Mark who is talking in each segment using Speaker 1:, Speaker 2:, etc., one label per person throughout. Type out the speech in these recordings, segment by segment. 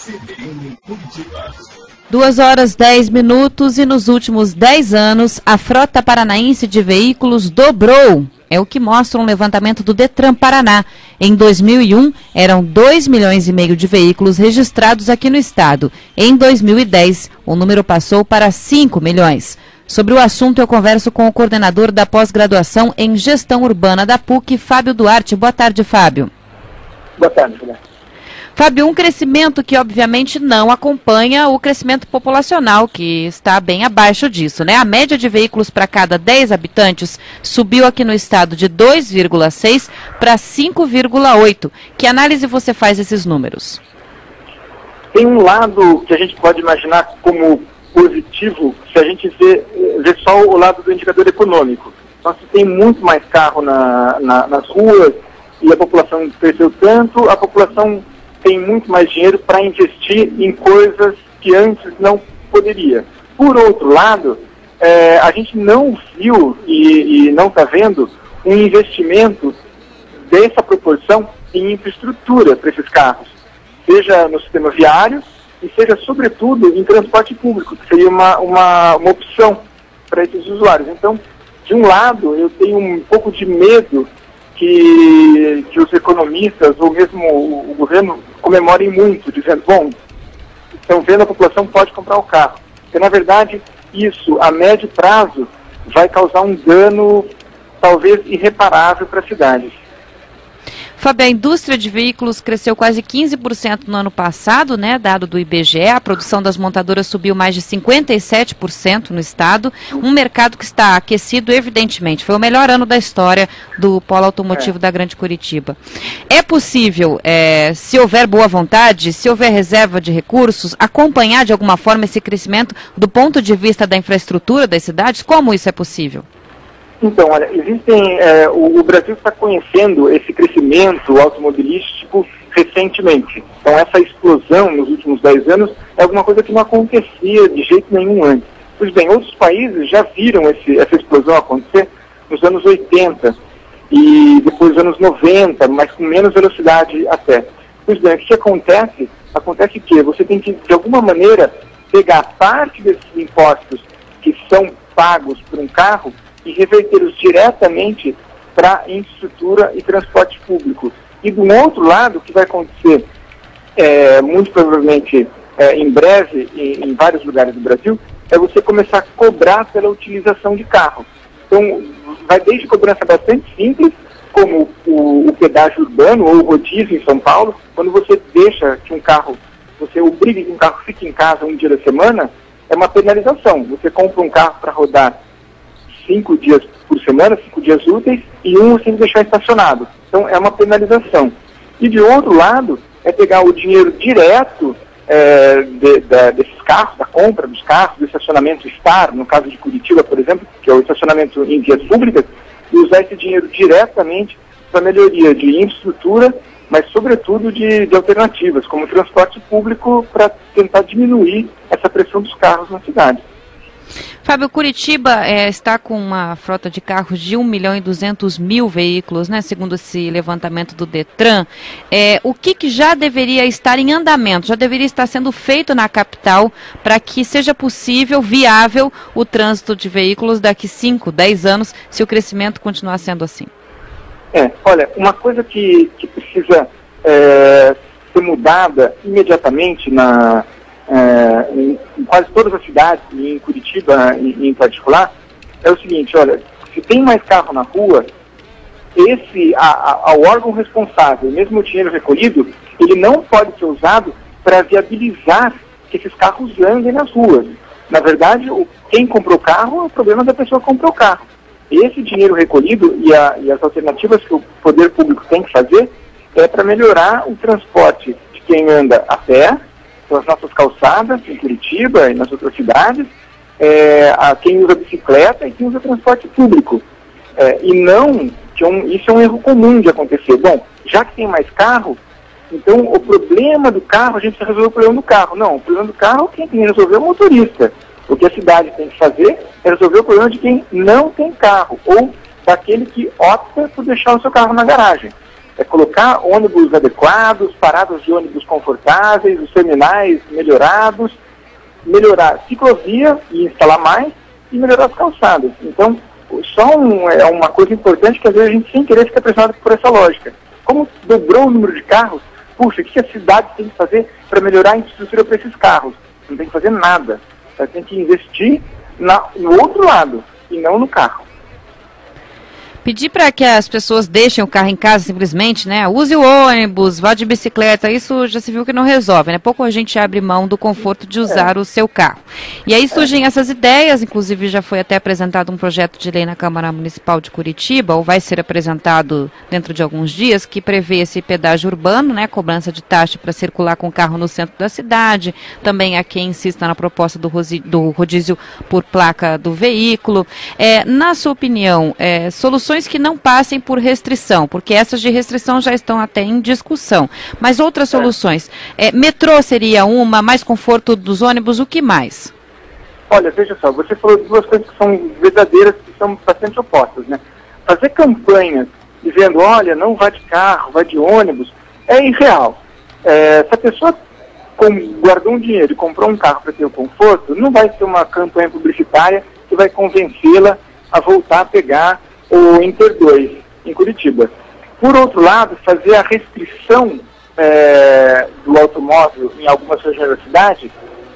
Speaker 1: CBN Curitiba.
Speaker 2: 2h10 e nos últimos 10 anos a frota paranaense de veículos dobrou. É o que mostra um levantamento do Detran Paraná. Em 2001, eram 2,5 milhões de veículos registrados aqui no estado. Em 2010, o número passou para 5 milhões. Sobre o assunto, eu converso com o coordenador da pós-graduação em Gestão Urbana da PUC, Fábio Duarte. Boa tarde, Fábio.
Speaker 3: Boa tarde, Julia.
Speaker 2: Fábio, um crescimento que obviamente não acompanha o crescimento populacional, que está bem abaixo disso, né? A média de veículos para cada 10 habitantes subiu aqui no estado de 2,6 para 5,8. Que análise você faz desses números?
Speaker 3: Tem um lado que a gente pode imaginar como positivo, se a gente vê só o lado do indicador econômico. Então, se tem muito mais carro nas ruas e a população cresceu tanto, a população tem muito mais dinheiro para investir em coisas que antes não poderia. Por outro lado, a gente não viu e não está vendo um investimento dessa proporção em infraestrutura para esses carros, seja no sistema viário e seja, sobretudo, em transporte público, que seria uma opção para esses usuários. Então, de um lado, eu tenho um pouco de medo que os economistas, ou mesmo o governo, comemorem muito, dizendo, bom, estão vendo a população pode comprar o carro. Porque, na verdade, isso, a médio prazo, vai causar um dano, talvez, irreparável para a cidade.
Speaker 2: Fábio, a indústria de veículos cresceu quase 15% no ano passado, né, dado do IBGE. A produção das montadoras subiu mais de 57% no estado. Um mercado que está aquecido, evidentemente. Foi o melhor ano da história do polo automotivo da Grande Curitiba. É possível, se houver boa vontade, se houver reserva de recursos, acompanhar de alguma forma esse crescimento do ponto de vista da infraestrutura das cidades? Como isso é possível?
Speaker 3: Então, olha, o Brasil está conhecendo esse crescimento automobilístico recentemente. Então, essa explosão nos últimos 10 anos é alguma coisa que não acontecia de jeito nenhum antes. Pois bem, outros países já viram essa explosão acontecer nos anos 80 e depois nos anos 90, mas com menos velocidade até. Pois bem, o que acontece? Acontece que você tem que, de alguma maneira, pegar parte desses impostos que são pagos por um carro e revertê-los diretamente para infraestrutura e transporte público. E do outro lado, o que vai acontecer, muito provavelmente em breve, em vários lugares do Brasil, é você começar a cobrar pela utilização de carro. Então, vai desde cobrança bastante simples, como o pedágio urbano ou o rodízio em São Paulo, quando você deixa que um carro, você obriga que um carro fique em casa um dia da semana, é uma penalização. Você compra um carro para rodar 5 dias por semana, 5 dias úteis, e você tem que deixar estacionado. Então, é uma penalização. E, de outro lado, é pegar o dinheiro direto desses carros, da compra dos carros, do estacionamento estar, no caso de Curitiba, por exemplo, que é o estacionamento em vias públicas, e usar esse dinheiro diretamente para melhoria de infraestrutura, mas, sobretudo, de alternativas, como transporte público, para tentar diminuir essa pressão dos carros na cidade.
Speaker 2: Fábio, Curitiba está com uma frota de carros de 1.200.000 veículos, né, segundo esse levantamento do Detran. O que já deveria estar em andamento, já deveria estar sendo feito na capital para que seja possível, viável, o trânsito de veículos daqui 5, 10 anos, se o crescimento continuar sendo assim?
Speaker 3: Olha, uma coisa que precisa ser mudada imediatamente em quase todas as cidades, e em Curitiba em particular, é o seguinte, olha, se tem mais carro na rua, o órgão responsável, mesmo o dinheiro recolhido, ele não pode ser usado para viabilizar que esses carros andem nas ruas. Na verdade, quem comprou o carro é o problema da pessoa que comprou o carro. Esse dinheiro recolhido e as alternativas que o poder público tem que fazer é para melhorar o transporte de quem anda a pé, as nossas calçadas em Curitiba e nas outras cidades, a quem usa bicicleta e quem usa transporte público. E não, isso é um erro comum de acontecer. Bom, já que tem mais carro, então o problema do carro, a gente precisa resolver o problema do carro. Não, o problema do carro, quem tem que resolver é o motorista. O que a cidade tem que fazer é resolver o problema de quem não tem carro, ou daquele que opta por deixar o seu carro na garagem. É colocar ônibus adequados, paradas de ônibus confortáveis, os terminais melhorados, melhorar a ciclovia e instalar mais, e melhorar as calçadas. Então, é uma coisa importante que às vezes a gente sem querer fica pressionado por essa lógica. Como dobrou o número de carros, puxa, o que a cidade tem que fazer para melhorar a infraestrutura para esses carros? Não tem que fazer nada. Ela tem que investir no outro lado, e não no carro.
Speaker 2: Pedir para que as pessoas deixem o carro em casa simplesmente, né? Use o ônibus, vá de bicicleta, isso já se viu que não resolve, né? Pouco a gente abre mão do conforto de usar o seu carro. E aí surgem essas ideias, inclusive já foi até apresentado um projeto de lei na Câmara Municipal de Curitiba, ou vai ser apresentado dentro de alguns dias, que prevê esse pedágio urbano, né? Cobrança de taxa para circular com o carro no centro da cidade. Também há quem insista na proposta do rodízio por placa do veículo. Na sua opinião, soluções que não passem por restrição, porque essas de restrição já estão até em discussão. Mas outras soluções, metrô seria uma, mais conforto dos ônibus, o que mais?
Speaker 3: Olha, veja só, você falou de duas coisas que são verdadeiras, que são bastante opostas, né? Fazer campanhas dizendo, olha, não vá de carro, vá de ônibus, é irreal. Se a pessoa guardou um dinheiro e comprou um carro para ter o conforto, não vai ser uma campanha publicitária que vai convencê-la a voltar a pegar o Inter 2 em Curitiba. Por outro lado, fazer a restrição do automóvel em algumas regiões da cidade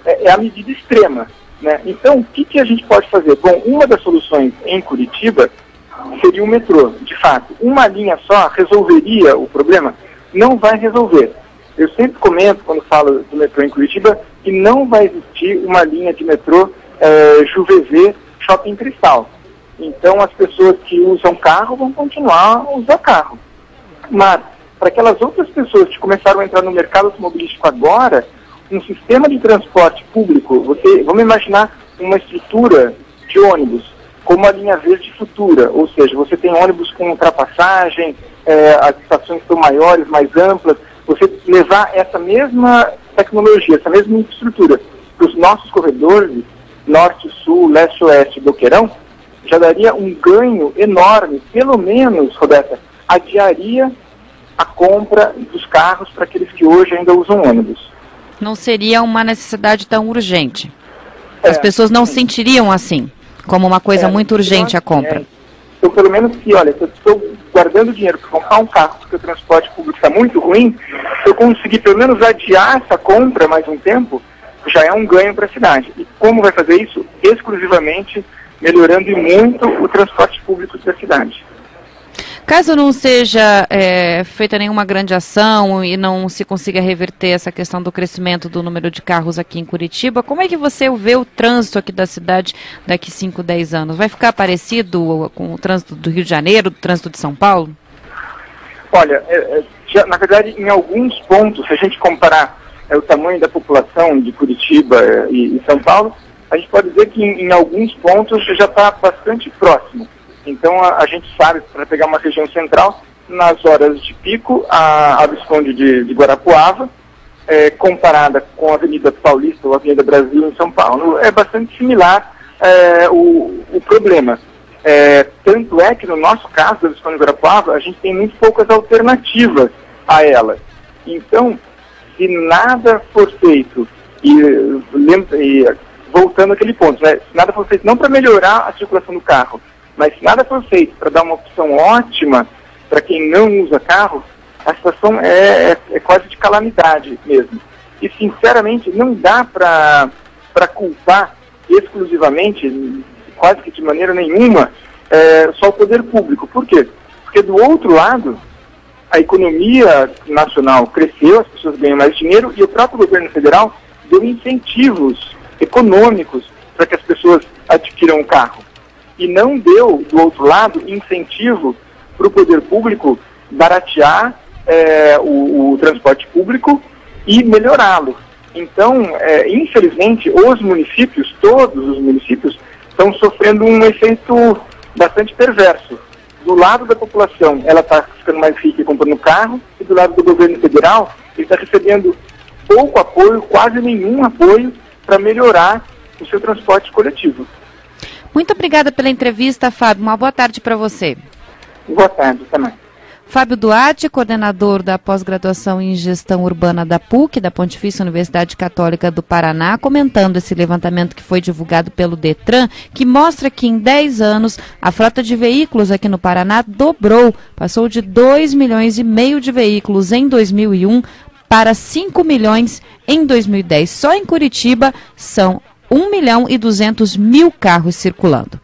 Speaker 3: é a medida extrema, né? Então, o que a gente pode fazer? Bom, uma das soluções em Curitiba seria o metrô. De fato, uma linha só resolveria o problema? Não vai resolver. Eu sempre comento, quando falo do metrô em Curitiba, que não vai existir uma linha de metrô Juvevê Shopping Cristal. Então, as pessoas que usam carro vão continuar a usar carro. Mas, para aquelas outras pessoas que começaram a entrar no mercado automobilístico agora, um sistema de transporte público, vamos imaginar uma estrutura de ônibus, como a linha verde futura, ou seja, você tem ônibus com ultrapassagem, as estações são maiores, mais amplas, você levar essa mesma tecnologia, essa mesma infraestrutura para os nossos corredores, norte, sul, leste, oeste, Boqueirão, já daria um ganho enorme. Pelo menos, Roberta, adiaria a compra dos carros para aqueles que hoje ainda usam ônibus.
Speaker 2: Não seria uma necessidade tão urgente. As pessoas não sentiriam assim, como uma coisa muito urgente a compra.
Speaker 3: Então, pelo menos se, olha, se eu estou guardando dinheiro para comprar um carro porque o transporte público está muito ruim, se eu conseguir pelo menos adiar essa compra mais um tempo, já é um ganho para a cidade. E como vai fazer isso? Exclusivamente melhorando e muito o transporte público da cidade.
Speaker 2: Caso não seja feita nenhuma grande ação e não se consiga reverter essa questão do crescimento do número de carros aqui em Curitiba, como é que você vê o trânsito aqui da cidade daqui 5, 10 anos? Vai ficar parecido com o trânsito do Rio de Janeiro, do trânsito de São Paulo?
Speaker 3: Olha, na verdade, em alguns pontos, se a gente comparar o tamanho da população de Curitiba e São Paulo, a gente pode dizer que em alguns pontos já está bastante próximo. Então a gente sabe, para pegar uma região central, nas horas de pico, a Visconde de Guarapuava, comparada com a Avenida Paulista ou a Avenida Brasil em São Paulo, é bastante similar o problema. Tanto é que no nosso caso da Visconde de Guarapuava, a gente tem muito poucas alternativas a ela. Então, se nada for feito, voltando àquele ponto, né? Se nada for feito não para melhorar a circulação do carro, mas se nada for feito para dar uma opção ótima para quem não usa carro, a situação é quase de calamidade mesmo. E, sinceramente, não dá para culpar exclusivamente, quase que de maneira nenhuma, só o poder público. Por quê? Porque, do outro lado, a economia nacional cresceu, as pessoas ganham mais dinheiro e o próprio governo federal deu incentivos econômicos para que as pessoas adquiram um carro. E não deu, do outro lado, incentivo para o poder público baratear o transporte público e melhorá-lo. Então, infelizmente, os municípios, todos os municípios, estão sofrendo um efeito bastante perverso. Do lado da população, ela está ficando mais rica e comprando carro, e do lado do governo federal, ele está recebendo pouco apoio, quase nenhum apoio, para melhorar o seu transporte coletivo.
Speaker 2: Muito obrigada pela entrevista, Fábio. Uma boa tarde para você.
Speaker 3: Boa tarde também.
Speaker 2: Fábio Duarte, coordenador da pós-graduação em Gestão Urbana da PUC, da Pontifícia Universidade Católica do Paraná, comentando esse levantamento que foi divulgado pelo Detran, que mostra que em 10 anos a frota de veículos aqui no Paraná dobrou, passou de 2,5 milhões de veículos em 2001 para 5 milhões em 2010. Só em Curitiba são 1,2 milhão carros circulando.